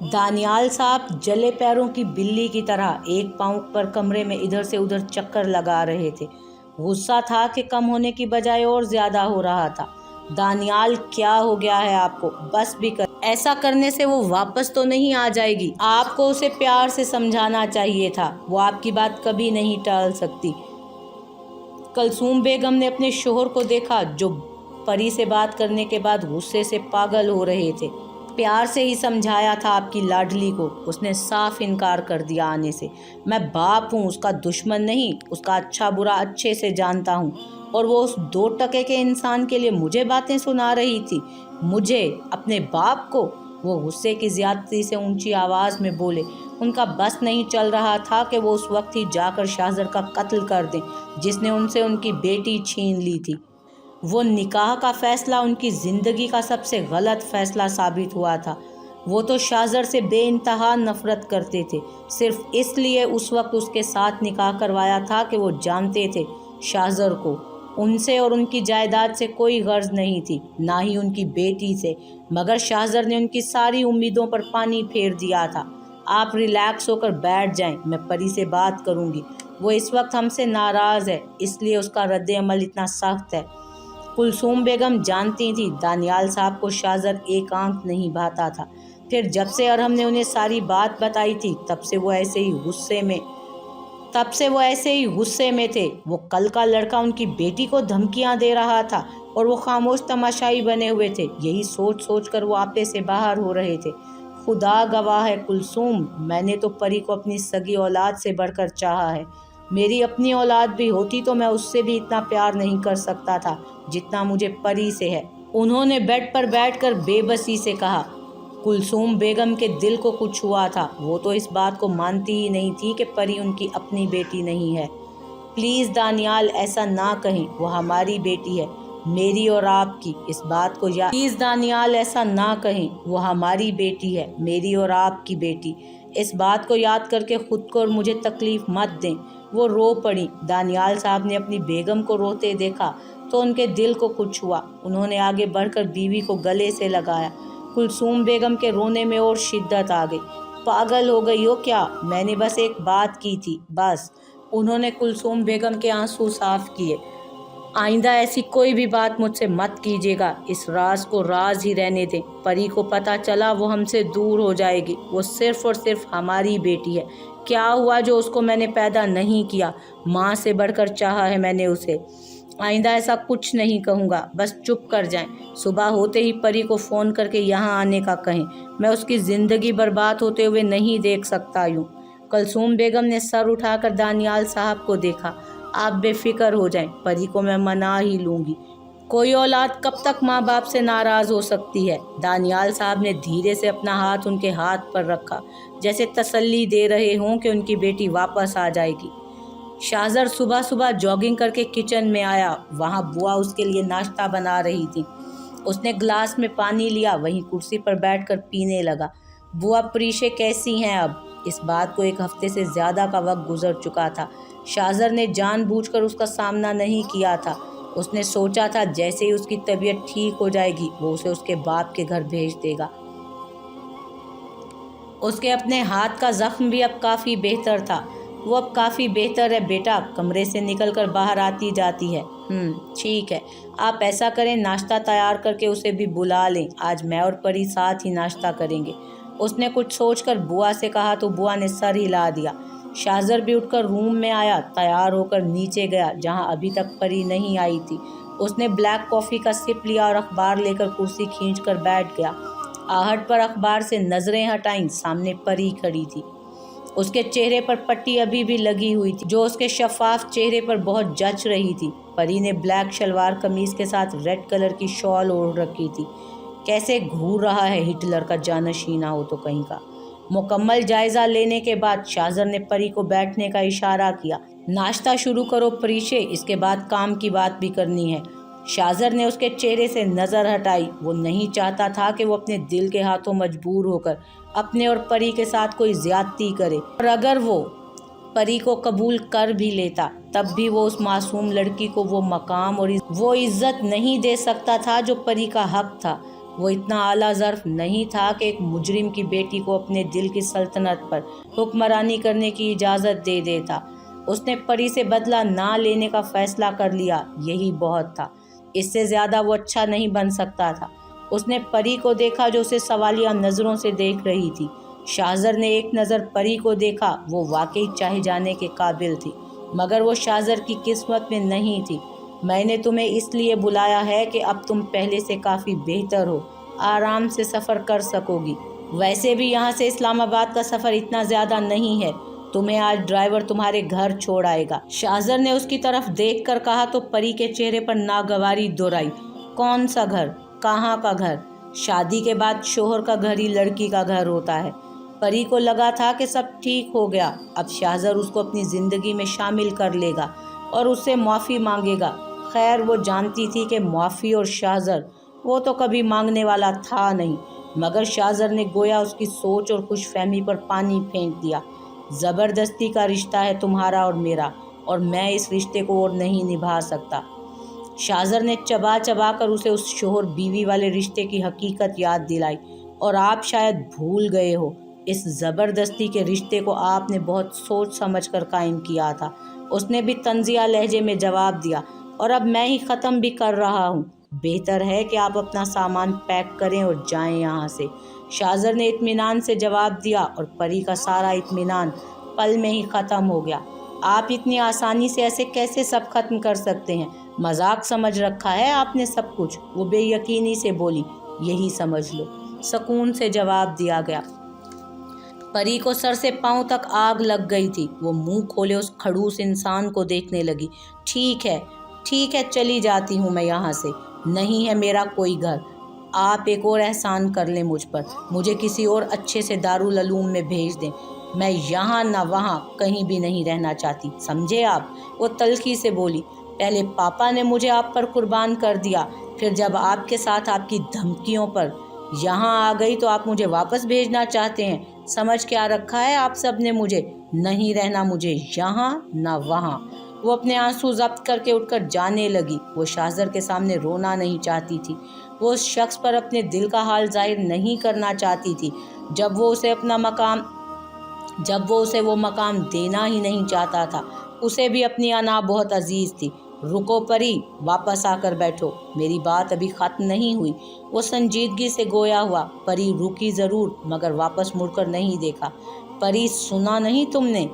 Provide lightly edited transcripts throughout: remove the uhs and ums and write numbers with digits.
दानियाल साहब जले पैरों की बिल्ली की तरह एक पाँव पर कमरे में इधर से उधर चक्कर लगा रहे थे। गुस्सा था कि कम होने की बजाय और ज्यादा हो रहा था। दानियाल, क्या हो गया है आपको? बस भी कर, ऐसा करने से वो वापस तो नहीं आ जाएगी। आपको उसे प्यार से समझाना चाहिए था, वो आपकी बात कभी नहीं टाल सकती। कुलसूम बेगम ने अपने शोहर को देखा जो परी से बात करने के बाद गुस्से से पागल हो रहे थे। प्यार से ही समझाया था आपकी लाडली को, उसने साफ इनकार कर दिया आने से। मैं बाप हूँ, उसका दुश्मन नहीं, उसका अच्छा बुरा अच्छे से जानता हूँ। और वो उस 2 टके के इंसान के लिए मुझे बातें सुना रही थी, मुझे, अपने बाप को। वो गुस्से की ज्यादती से ऊंची आवाज़ में बोले। उनका बस नहीं चल रहा था कि वो उस वक्त ही जाकर शाहजर का कत्ल कर दें जिसने उनसे उनकी बेटी छीन ली थी। वो निकाह का फैसला उनकी ज़िंदगी का सबसे गलत फैसला साबित हुआ था। वो तो शाहजर से बेइंतहा नफरत करते थे, सिर्फ इसलिए उस वक्त उसके साथ निकाह करवाया था कि वो जानते थे शाहजर को उनसे और उनकी जायदाद से कोई गर्ज नहीं थी, ना ही उनकी बेटी से। मगर शाहजर ने उनकी सारी उम्मीदों पर पानी फेर दिया था। आप रिलैक्स होकर बैठ जाएं, मैं परी से बात करूंगी। वो इस वक्त हमसे नाराज़ है, इसलिए उसका रद्द अमल इतना सख्त है। कुलसूम बेगम जानती थी दानियाल साहब को शाहजर एक आंख नहीं भाता था। फिर जब से अरहम ने उन्हें सारी बात बताई थी तब से वो ऐसे ही गुस्से में थे। वो कल का लड़का उनकी बेटी को धमकियां दे रहा था और वो खामोश तमाशाई बने हुए थे। यही सोच सोच कर वो आपे से बाहर हो रहे थे। खुदा गवाह है कुलसूम, मैंने तो परी को अपनी सगी औलाद से बढ़कर चाहा है। मेरी अपनी औलाद भी होती तो मैं उससे भी इतना प्यार नहीं कर सकता था जितना मुझे परी से है। उन्होंने बेड पर बैठकर बेबसी से कहा। कुलसूम बेगम के दिल को कुछ हुआ था। वो तो इस बात को मानती ही नहीं थी कि परी उनकी अपनी बेटी नहीं है। प्लीज़ दानियाल, ऐसा ना कहें, वो हमारी बेटी है, मेरी और आपकी। इस बात को याद प्लीज़ दानियाल, ऐसा ना कहें, वो हमारी बेटी है, मेरी और आपकी बेटी। इस बात को याद करके खुद को और मुझे तकलीफ मत दें। वो रो पड़ी। दानियाल साहब ने अपनी बेगम को रोते देखा तो उनके दिल को कुछ हुआ। उन्होंने आगे बढ़कर बीवी को गले से लगाया। कुलसूम बेगम के रोने में और शिद्दत आ गई। पागल हो गई हो क्या? मैंने बस एक बात की थी, बस। उन्होंने कुलसूम बेगम के आंसू साफ किए। आइंदा ऐसी कोई भी बात मुझसे मत कीजिएगा, इस राज को राज ही रहने दें। परी को पता चला वो हमसे दूर हो जाएगी। वो सिर्फ और सिर्फ हमारी बेटी है। क्या हुआ जो उसको मैंने पैदा नहीं किया? माँ से बढ़कर चाहा है मैंने उसे। आइंदा ऐसा कुछ नहीं कहूँगा, बस चुप कर जाएं। सुबह होते ही परी को फ़ोन करके यहाँ आने का कहें। मैं उसकी ज़िंदगी बर्बाद होते हुए नहीं देख सकता यूँ। कुलसूम बेगम ने सर उठाकर दानियाल साहब को देखा। आप बेफिक्र हो जाएं, परी को मैं मना ही लूँगी। कोई औलाद कब तक माँ बाप से नाराज़ हो सकती है? दानियाल साहब ने धीरे से अपना हाथ उनके हाथ पर रखा, जैसे तसल्ली दे रहे हों कि उनकी बेटी वापस आ जाएगी। शाहजर सुबह सुबह जॉगिंग करके किचन में आया। वहाँ बुआ उसके लिए नाश्ता बना रही थी। उसने ग्लास में पानी लिया, वहीं कुर्सी पर बैठकर पीने लगा। बुआ परीशे कैसी हैं अब? इस बात को 1 हफ्ते से ज़्यादा का वक्त गुजर चुका था। शाहजर ने जानबूझकर उसका सामना नहीं किया था। उसने सोचा था जैसे ही उसकी तबीयत ठीक हो जाएगी वो उसे उसके बाप के घर भेज देगा। उसके अपने हाथ का जख्म भी अब काफ़ी बेहतर था। वो अब काफ़ी बेहतर है बेटा, कमरे से निकलकर बाहर आती जाती है। ठीक है, आप ऐसा करें, नाश्ता तैयार करके उसे भी बुला लें। आज मैं और परी साथ ही नाश्ता करेंगे। उसने कुछ सोचकर बुआ से कहा तो बुआ ने सर हिला दिया। शाहजर भी उठकर रूम में आया, तैयार होकर नीचे गया जहां अभी तक परी नहीं आई थी। उसने ब्लैक कॉफ़ी का सिप लिया और अखबार लेकर कुर्सी खींचकर बैठ गया। आहट पर अखबार से नज़रें हटाईं, सामने परी खड़ी थी। उसके चेहरे पर पट्टी अभी भी लगी हुई थी जो उसके शफाफ चेहरे पर बहुत जच रही थी। परी ने ब्लैक शलवार कमीज के साथ रेड कलर की शॉल ओढ़ रखी थी। कैसे घूर रहा है हिटलर का जानशीना हो तो कहीं का। मुकम्मल जायज़ा लेने के बाद शाहजर ने परी को बैठने का इशारा किया। नाश्ता शुरू करो परीशे, इसके बाद काम की बात भी करनी है। शाहजर ने उसके चेहरे से नज़र हटाई। वो नहीं चाहता था कि वो अपने दिल के हाथों मजबूर होकर अपने और परी के साथ कोई ज्यादती करे, और अगर वो परी को कबूल कर भी लेता तब भी वो उस मासूम लड़की को वो मकाम और वो इज्जत नहीं दे सकता था जो परी का हक था। वो इतना आला ज़र्फ नहीं था कि एक मुजरिम की बेटी को अपने दिल की सल्तनत पर हुक्मरानी करने की इजाज़त दे देता। उसने परी से बदला ना लेने का फैसला कर लिया, यही बहुत था। इससे ज़्यादा वो अच्छा नहीं बन सकता था। उसने परी को देखा जो उसे सवालिया नज़रों से देख रही थी। शाहज़र ने एक नज़र परी को देखा, वो वाकई चाहे जाने के काबिल थी, मगर वो शाहज़र की किस्मत में नहीं थी। मैंने तुम्हें इसलिए बुलाया है कि अब तुम पहले से काफ़ी बेहतर हो, आराम से सफ़र कर सकोगी। वैसे भी यहाँ से इस्लामाबाद का सफ़र इतना ज़्यादा नहीं है। तुम्हें आज ड्राइवर तुम्हारे घर छोड़ आएगा। शाहज़र ने उसकी तरफ देखकर कहा तो परी के चेहरे पर नागवारी दोहराई। कौन सा घर? कहाँ का घर? शादी के बाद शोहर का घर ही लड़की का घर होता है। परी को लगा था कि सब ठीक हो गया, अब शाहज़र उसको अपनी ज़िंदगी में शामिल कर लेगा और उससे माफ़ी मांगेगा। खैर वो जानती थी कि माफ़ी और शाहज़र वो तो कभी मांगने वाला था नहीं, मगर शाहज़र ने गोया उसकी सोच और खुशफहमी पर पानी फेंक दिया। ज़बरदस्ती का रिश्ता है तुम्हारा और मेरा, और मैं इस रिश्ते को और नहीं निभा सकता। शाहज़र ने चबा चबा कर उसे उस शोहर बीवी वाले रिश्ते की हकीकत याद दिलाई। और आप शायद भूल गए हो, इस ज़बरदस्ती के रिश्ते को आपने बहुत सोच समझ कर कायम किया था। उसने भी तंज़िया लहजे में जवाब दिया, और अब मैं ही ख़त्म भी कर रहा हूँ। बेहतर है कि आप अपना सामान पैक करें और जाएं यहाँ से। शाहज़र ने इत्मीनान से जवाब दिया, और परी का सारा इत्मीनान पल में ही ख़त्म हो गया। आप इतनी आसानी से ऐसे कैसे सब ख़त्म कर सकते हैं? मजाक समझ रखा है आपने सब कुछ? वो बेयकीनी से बोली। यही समझ लो, सुकून से जवाब दिया गया। परी को सर से पांव तक आग लग गई थी। वो मुंह खोले उस खड़ूस इंसान को देखने लगी। ठीक है, चली जाती हूँ मैं यहाँ से। नहीं है मेरा कोई घर। आप एक और एहसान कर लें मुझ पर, मुझे किसी और अच्छे से दारुल उलूम में भेज दें। मैं यहाँ ना वहाँ कहीं भी नहीं रहना चाहती, समझे आप? वो तल्खी से बोली। पहले पापा ने मुझे आप पर कुर्बान कर दिया, फिर जब आपके साथ आपकी धमकियों पर यहाँ आ गई तो आप मुझे वापस भेजना चाहते हैं। समझ क्या रखा है आप सब ने मुझे? नहीं रहना मुझे यहाँ ना वहाँ। वो अपने आंसू जब्त करके उठकर जाने लगी। वो शाहज़र के सामने रोना नहीं चाहती थी। वो उस शख्स पर अपने दिल का हाल जाहिर नहीं करना चाहती थी। जब वो उसे वो मकाम देना ही नहीं चाहता था। उसे भी अपनी अना बहुत अजीज थी। रुको परी, वापस आकर बैठो, मेरी बात अभी ख़त्म नहीं हुई। वो संजीदगी से गोया हुआ। परी रुकी ज़रूर, मगर वापस मुड़कर नहीं देखा। परी, सुना नहीं तुमने?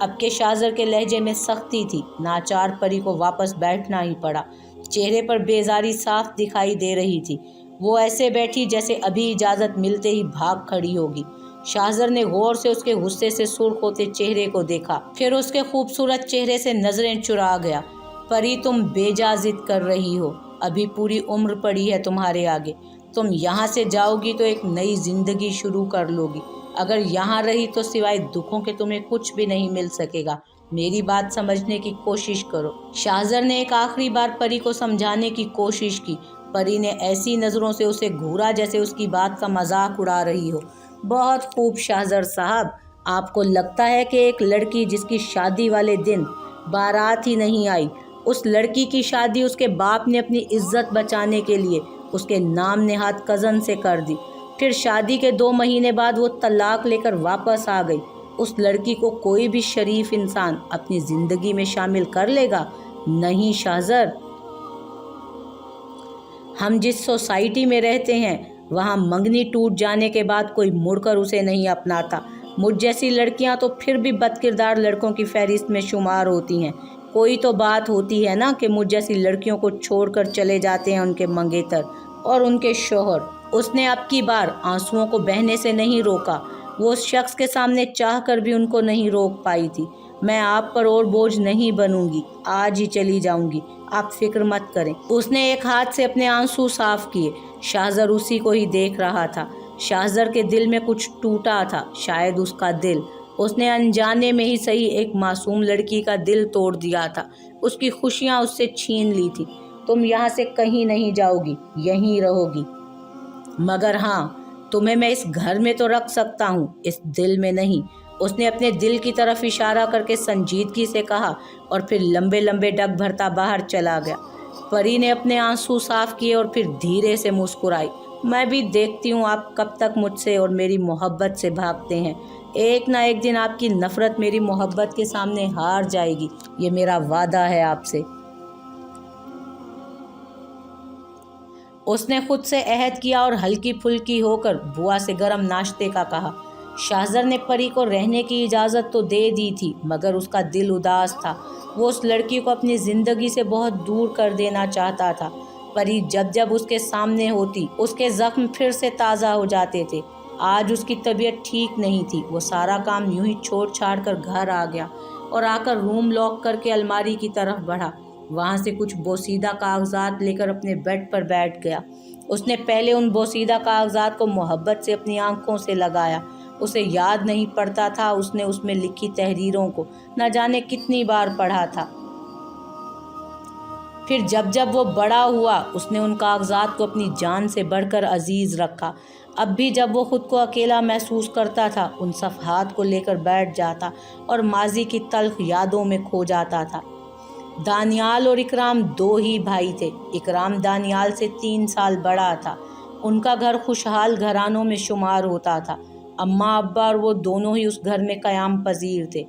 अब के शाहज़र के लहजे में सख्ती थी। नाचार परी को वापस बैठना ही पड़ा। चेहरे पर बेजारी साफ दिखाई दे रही थी। वो ऐसे बैठी जैसे अभी इजाज़त मिलते ही भाग खड़ी होगी। शाहज़र ने गौर से उसके गुस्से से सुर्ख होते चेहरे को देखा, फिर उसके खूबसूरत चेहरे से नज़रें चुरा गया। परी, तुम बेजा जिद कर रही हो। अभी पूरी उम्र पड़ी है तुम्हारे आगे। तुम यहाँ से जाओगी तो एक नई ज़िंदगी शुरू कर लोगी। अगर यहाँ रही तो सिवाय दुखों के तुम्हें कुछ भी नहीं मिल सकेगा। मेरी बात समझने की कोशिश करो। शाहज़र ने एक आखिरी बार परी को समझाने की कोशिश की। परी ने ऐसी नज़रों से उसे घूरा जैसे उसकी बात का मजाक उड़ा रही हो। बहुत खूब शाहज़र साहब, आपको लगता है कि एक लड़की जिसकी शादी वाले दिन बारात ही नहीं आई, उस लड़की की शादी उसके बाप ने अपनी इज्जत बचाने के लिए उसके नाम नेहाद कज़न से कर दी। फिर शादी के 2 महीने बाद वो तलाक लेकर वापस आ गई। उस लड़की को कोई भी शरीफ इंसान अपनी ज़िंदगी में शामिल कर लेगा? नहीं शाहज़र, हम जिस सोसाइटी में रहते हैं वहाँ मंगनी टूट जाने के बाद कोई मुड़कर उसे नहीं अपनाता। मुझ जैसी लड़कियाँ तो फिर भी बदकिरदार लड़कों की फहरिस्त में शुमार होती हैं। कोई तो बात होती है ना कि मुझ जैसी लड़कियों को छोड़कर चले जाते हैं उनके मंगेतर और उनके शोहर। उसने अब की बार आंसुओं को बहने से नहीं रोका। वो उस शख्स के सामने चाह कर भी उनको नहीं रोक पाई थी। मैं आप पर और बोझ नहीं बनूंगी, आज ही चली जाऊंगी, आप फिक्र मत करें। उसने एक हाथ से अपने आंसू साफ किए। शाहज़र उसी को ही देख रहा था। शाहज़र के दिल में कुछ टूटा था, शायद उसका दिल। उसने अनजाने में ही सही एक मासूम लड़की का दिल तोड़ दिया था। उसकी खुशियाँ उससे छीन ली थी। तुम यहाँ से कहीं नहीं जाओगी, यहीं रहोगी, मगर हाँ, तुम्हें मैं इस घर में तो रख सकता हूँ, इस दिल में नहीं। उसने अपने दिल की तरफ इशारा करके संजीदगी से कहा और फिर लंबे लंबे डग भरता बाहर चला गया। परी ने अपने आंसू साफ किए और फिर धीरे से मुस्कुराई। मैं भी देखती हूँ आप कब तक मुझसे और मेरी मोहब्बत से भागते हैं। एक ना एक दिन आपकी नफ़रत मेरी मोहब्बत के सामने हार जाएगी, ये मेरा वादा है आपसे। उसने खुद से अहद किया और हल्की फुल्की होकर बुआ से गरम नाश्ते का कहा। शाहज़र ने परी को रहने की इजाज़त तो दे दी थी, मगर उसका दिल उदास था। वो उस लड़की को अपनी ज़िंदगी से बहुत दूर कर देना चाहता था। परी जब जब उसके सामने होती, उसके ज़ख्म फिर से ताज़ा हो जाते थे। आज उसकी तबीयत ठीक नहीं थी। वो सारा काम यूं ही छोड़ छाड़ कर घर आ गया और आकर रूम लॉक करके अलमारी की तरफ बढ़ा। वहाँ से कुछ बोसीदा कागजात लेकर अपने बेड पर बैठ गया। उसने पहले उन बोसीदा कागजात को मोहब्बत से अपनी आंखों से लगाया। उसे याद नहीं पड़ता था उसने उसमें लिखी तहरीरों को न जाने कितनी बार पढ़ा था। फिर जब जब वो बड़ा हुआ, उसने उन कागजात को अपनी जान से बढ़कर अजीज़ रखा। अब भी जब वो ख़ुद को अकेला महसूस करता था, उन सफ़हात को लेकर बैठ जाता और माजी की तल्ख यादों में खो जाता था। दानियाल और इकराम दो ही भाई थे। इकराम दानियाल से 3 साल बड़ा था। उनका घर खुशहाल घरानों में शुमार होता था। अम्मा अब्बा और वो दोनों ही उस घर में क़याम पजीर थे।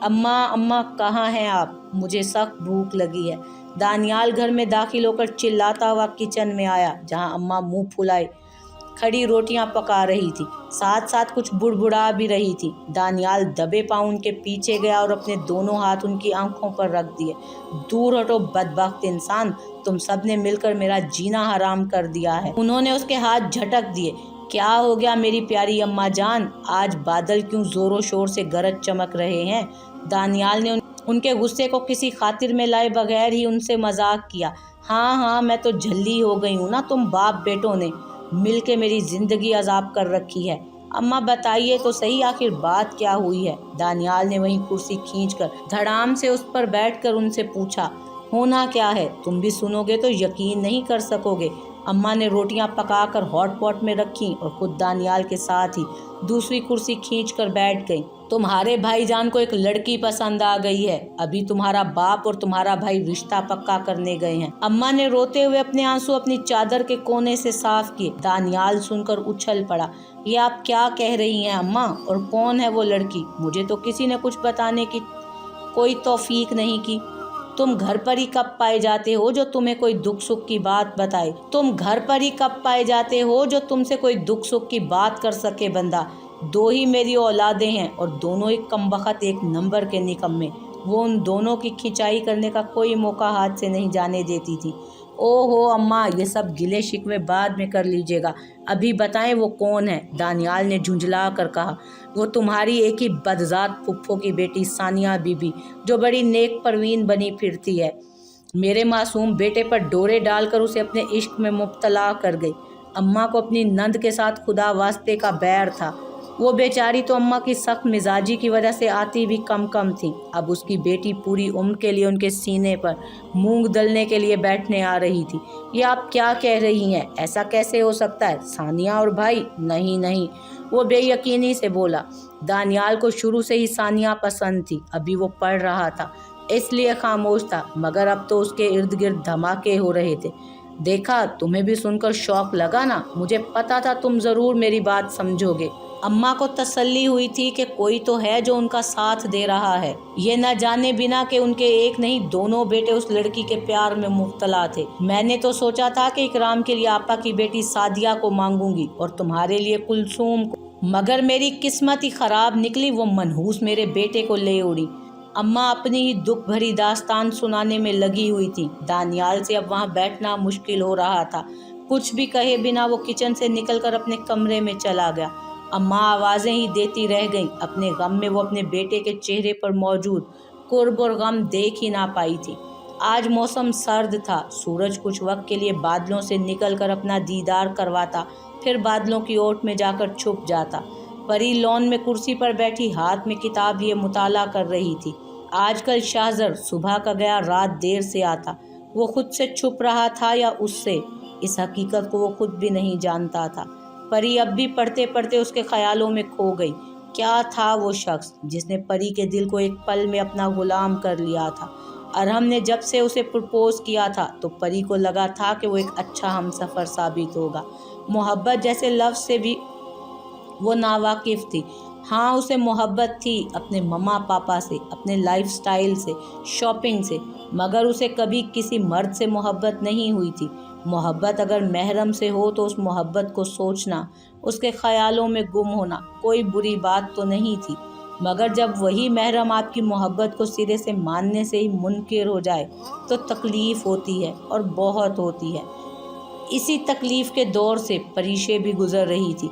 अम्मा अम्मा कहाँ हैं आप? मुझे सख्त भूख लगी है। दानियाल घर में दाखिल होकर चिल्लाता हुआ किचन में आया, जहाँ अम्मा मुंह फुलाए खड़ी रोटियां पका रही थी, साथ साथ कुछ बुड़बुड़ा भी रही थी। दानियाल दबे पांव उनके पीछे गया और अपने दोनों हाथ उनकी आंखों पर रख दिए। दूर हटो बदबख्त इंसान, तुम सब ने मिलकर मेरा जीना हराम कर दिया है। उन्होंने उसके हाथ झटक दिए। क्या हो गया मेरी प्यारी अम्मा जान? आज बादल क्यों जोरों शोर से गरज चमक रहे हैं? दानियाल ने उनके गुस्से को किसी खातिर में लाए बगैर ही उनसे मजाक किया। हाँ, मैं तो झल्ली हो गई हूँ ना, तुम बाप बेटों ने मिल के मेरी ज़िंदगी अजाब कर रखी है। अम्मा बताइए तो सही, आखिर बात क्या हुई है? दानियाल ने वहीं कुर्सी खींचकर धड़ाम से उस पर बैठकर उनसे पूछा। होना क्या है? तुम भी सुनोगे तो यकीन नहीं कर सकोगे। अम्मा ने रोटियां पकाकर हॉट पॉट में रखीं और खुद दानियाल के साथ ही दूसरी कुर्सी खींचकर बैठ गईं। तुम्हारे भाईजान को एक लड़की पसंद आ गई है। अभी तुम्हारा बाप और तुम्हारा भाई रिश्ता पक्का करने गए हैं। अम्मा ने रोते हुए अपने आंसू अपनी चादर के कोने से साफ किए। दानियाल सुनकर उछल पड़ा। ये आप क्या कह रही हैं अम्मा? और कौन है वो लड़की? मुझे तो किसी ने कुछ बताने की कोई तौफीक नहीं की। तुम घर पर ही कब पाए जाते हो जो तुम्हें कोई दुख सुख की बात बताए? तुम घर पर ही कब पाए जाते हो जो तुमसे कोई दुख सुख की बात कर सके बंदा? 2 ही मेरी औलादें हैं और दोनों ही कमबख्त एक नंबर के निकम्मे। वो उन दोनों की खिंचाई करने का कोई मौका हाथ से नहीं जाने देती थी। ओहो अम्मा, ये सब गिले शिकवे बाद में कर लीजिएगा, अभी बताएं वो कौन है? दानियाल ने झुंझला कर कहा। वो तुम्हारी एक ही बदजात फुफ्फो की बेटी सानिया बीबी, जो बड़ी नेक परवीन बनी फिरती है। मेरे मासूम बेटे पर डोरे डालकर उसे अपने इश्क में मुब्तला कर गई। अम्मा को अपनी नंद के साथ खुदा वास्ते का बैर था। वो बेचारी तो अम्मा की सख्त मिजाजी की वजह से आती भी कम कम थी। अब उसकी बेटी पूरी उम्र के लिए उनके सीने पर मूंग दलने के लिए बैठने आ रही थी। ये आप क्या कह रही हैं? ऐसा कैसे हो सकता है? सानिया और भाई? नहीं, वो बेयकीनी से बोला। दानियाल को शुरू से ही सानिया पसंद थी। अभी वो पढ़ रहा था इसलिए खामोश था, मगर अब तो उसके इर्द गिर्द धमाके हो रहे थे। देखा, तुम्हें भी सुनकर शौक लगा ना? मुझे पता था तुम ज़रूर मेरी बात समझोगे। अम्मा को तसल्ली हुई थी कि कोई तो है जो उनका साथ दे रहा है। ये न जाने बिना कि उनके एक नहीं दोनों बेटे उस लड़की के प्यार में मुब्तला थे। मैंने तो सोचा था कि इकराम के लिए आपा की बेटी सादिया को मांगूंगी और तुम्हारे लिए कुलसूम को, मगर मेरी किस्मत ही खराब निकली। वो मनहूस मेरे बेटे को ले उड़ी। अम्मा अपनी ही दुख भरी दास्तान सुनाने में लगी हुई थी। दानियाल से अब वहाँ बैठना मुश्किल हो रहा था। कुछ भी कहे बिना वो किचन से निकलकर अपने कमरे में चला गया। अम्मा आवाज़ें ही देती रह गईं। अपने गम में वो अपने बेटे के चेहरे पर मौजूद कुर्ब और गम देख ही ना पाई थी। आज मौसम सर्द था। सूरज कुछ वक्त के लिए बादलों से निकलकर अपना दीदार करवाता, फिर बादलों की ओट में जाकर छुप जाता। परी लॉन में कुर्सी पर बैठी हाथ में किताब लिए मुताला कर रही थी। आजकल शाहज़र सुबह का गया रात देर से आता। वो खुद से छुप रहा था या उससे, इस हकीकत को वो खुद भी नहीं जानता था। परी अब भी पढ़ते पढ़ते उसके ख्यालों में खो गई। क्या था वो शख्स जिसने परी के दिल को एक पल में अपना गुलाम कर लिया था? अरहम ने जब से उसे प्रपोज किया था तो परी को लगा था कि वो एक अच्छा हमसफ़र साबित होगा। मोहब्बत जैसे लफ्ज़ से भी वो नावाकिफ़ थी। हाँ, उसे मोहब्बत थी अपने मम्मा पापा से, अपने लाइफस्टाइल से, शॉपिंग से, मगर उसे कभी किसी मर्द से मोहब्बत नहीं हुई थी। मोहब्बत अगर महरम से हो तो उस मोहब्बत को सोचना, उसके ख़यालों में गुम होना कोई बुरी बात तो नहीं थी, मगर जब वही महरम आपकी मोहब्बत को सिरे से मानने से ही मुनकिर हो जाए तो तकलीफ़ होती है, और बहुत होती है। इसी तकलीफ़ के दौर से परीशे भी गुज़र रही थी।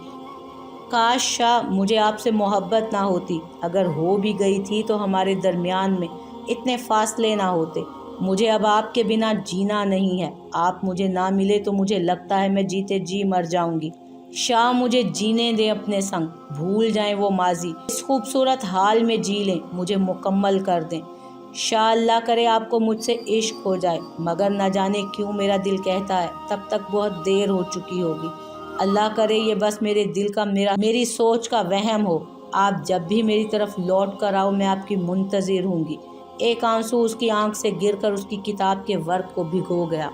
काश शाह मुझे आपसे मोहब्बत ना होती, अगर हो भी गई थी तो हमारे दरमियान में इतने फासले ना होते। मुझे अब आपके बिना जीना नहीं है। आप मुझे ना मिले तो मुझे लगता है मैं जीते जी मर जाऊंगी। शाह मुझे जीने दें अपने संग, भूल जाएं वो माजी, इस खूबसूरत हाल में जी लें, मुझे मुकम्मल कर दें। शाह अल्लाह करे आपको मुझसे इश्क हो जाए, मगर न जाने क्यों मेरा दिल कहता है तब तक बहुत देर हो चुकी होगी। अल्लाह करे ये बस मेरे दिल का मेरी सोच का वहम हो। आप जब भी मेरी तरफ लौट कर आओ मैं आपकी मुंतज़िर हूँगी। एक आंसू उसकी आंख से गिरकर उसकी किताब के वर्क को भिगो गया।